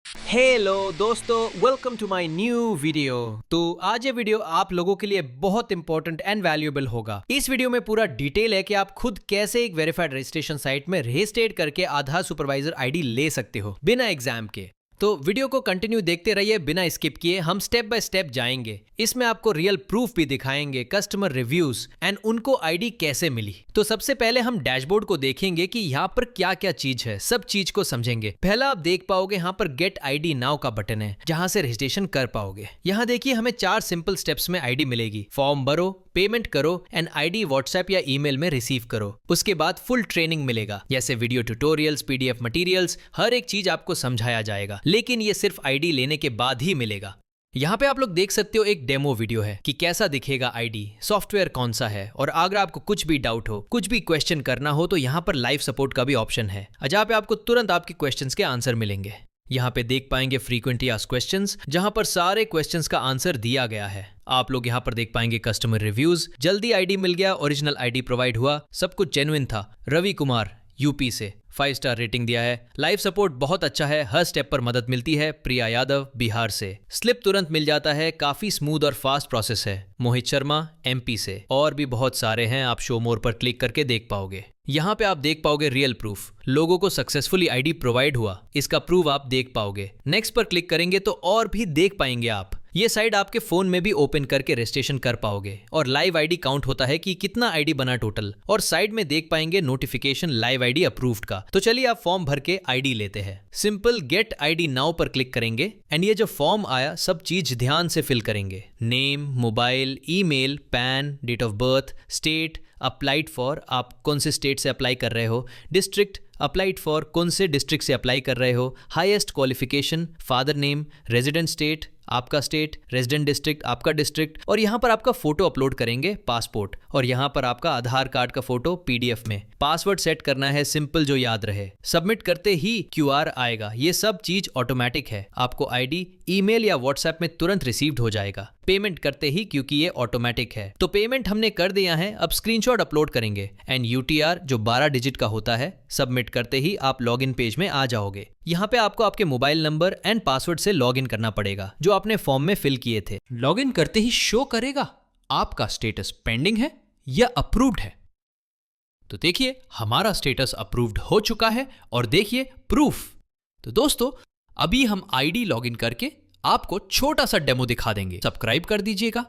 Hello दोस्तों, welcome to my new video. तो आज ये वीडियो आप लोगों के लिए बहुत इंपॉर्टेंट एंड वैल्यूएबल होगा। इस वीडियो में पूरा डिटेल है कि आप खुद कैसे एक वेरीफाइड रजिस्ट्रेशन साइट में रजिस्ट्रेट करके आधार सुपरवाइजर आईडी ले सकते हो बिना एग्जाम के। तो वीडियो को कंटिन्यू देखते रहिए बिना स्किप किए। हम स्टेप बाय स्टेप जाएंगे। इसमें आपको रियल प्रूफ भी दिखाएंगे, कस्टमर रिव्यूज एंड उनको आईडी कैसे मिली। तो सबसे पहले हम डैशबोर्ड को देखेंगे कि यहाँ पर क्या क्या चीज है, सब चीज को समझेंगे। पहला आप देख पाओगे यहाँ पर गेट आईडी नाउ का बटन है, जहां से रजिस्ट्रेशन कर पाओगे। यहाँ देखिए हमें 4 सिंपल स्टेप्स में आईडी मिलेगी। फॉर्म भरो, पेमेंट करो एंड आईडी व्हाट्सएप या ईमेल में रिसीव करो। उसके बाद फुल ट्रेनिंग मिलेगा, जैसे वीडियो ट्यूटोरियल्स, पीडीएफ मटेरियल्स, हर एक चीज आपको समझाया जाएगा। लेकिन ये सिर्फ आईडी लेने के बाद ही मिलेगा। यहाँ पे आप लोग देख सकते हो एक डेमो वीडियो है कि कैसा दिखेगा आईडी, सॉफ्टवेयर कौन सा है। और अगर आपको कुछ भी डाउट हो, कुछ भी क्वेश्चन करना हो, तो यहाँ पर लाइव सपोर्ट का भी ऑप्शन है, जहाँ पे आपको तुरंत आपके क्वेश्चंस के आंसर मिलेंगे। यहाँ पे देख पाएंगे फ्रीक्वेंटली आस्क्ड क्वेश्चंस, जहां पर सारे क्वेश्चंस का आंसर दिया गया है। आप लोग यहाँ पर देख पाएंगे कस्टमर रिव्यूज, जल्दी आईडी मिल गया, ओरिजिनल आईडी प्रोवाइड हुआ, सब कुछ जेन्युइन था। रवि कुमार यूपी से 5 स्टार रेटिंग दिया है। लाइव सपोर्ट बहुत अच्छा है, हर स्टेप पर मदद मिलती है। प्रिया यादव बिहार से, स्लिप तुरंत मिल जाता है, काफी स्मूथ और फास्ट प्रोसेस है। मोहित शर्मा एमपी से, और भी बहुत सारे हैं। आप शो मोर पर क्लिक करके देख पाओगे। यहाँ पे आप देख पाओगे रियल प्रूफ, लोगों को सक्सेसफुली आईडी प्रोवाइड हुआ, इसका प्रूफ आप देख पाओगे। नेक्स्ट पर क्लिक करेंगे तो और भी देख पाएंगे आप। ये साइट आपके फोन में भी ओपन करके रजिस्ट्रेशन कर पाओगे और लाइव आईडी काउंट होता है कि कितना आईडी बना टोटल। और साइड में देख पाएंगे नोटिफिकेशन लाइव आईडी अप्रूव्ड का। तो चलिए आप फॉर्म भर के आईडी लेते हैं। सिंपल गेट आईडी नाउ पर क्लिक करेंगे एंड ये जो फॉर्म आया सब चीज ध्यान से फिल करेंगे। Name, mobile, email, PAN, date of birth, state, applied for, आप कौन से स्टेट से अप्लाई कर रहे हो, डिस्ट्रिक्ट, अप्लाइड फॉर, कौन से डिस्ट्रिक्ट से अप्लाई कर रहे हो, highest qualification, father name, resident state, आपका स्टेट, रेजिडेंट डिस्ट्रिक्ट, आपका डिस्ट्रिक्ट, और यहाँ पर आपका फोटो अपलोड करेंगे, पासपोर्ट, और यहाँ पर आपका आधार कार्ड का फोटो पीडीएफ में। पासवर्ड सेट करना है सिंपल जो याद रहे। सबमिट करते ही क्यूआर आएगा। ये सब चीज ऑटोमेटिक है, आपको आईडी ईमेल या व्हाट्सएप में तुरंत रिसीव्ड हो जाएगा। पेमेंट करते ही, क्योंकि ये ऑटोमेटिक है। तो पेमेंट हमने कर दिया है, अब स्क्रीनशॉट अपलोड करेंगे एंड यूटीआर जो 12 डिजिट का होता है, सबमिट करते ही आप लॉगिन पेज में आ जाओगे। यहाँ पे आपको आपके मोबाइल नंबर एंड पासवर्ड से लॉगिन करना पड़ेगा, जो आपने फॉर्म में फिल किए थे। लॉगिन करते ही शो करेगा आपका स्टेटस पेंडिंग है या अप्रूव्ड है। तो देखिए हमारा स्टेटस अप्रूव्ड हो चुका है और देखिए प्रूफ। तो दोस्तों अभी हम आईडी लॉगिन करके आपको छोटा सा डेमो दिखा देंगे। सब्सक्राइब कर दीजिएगा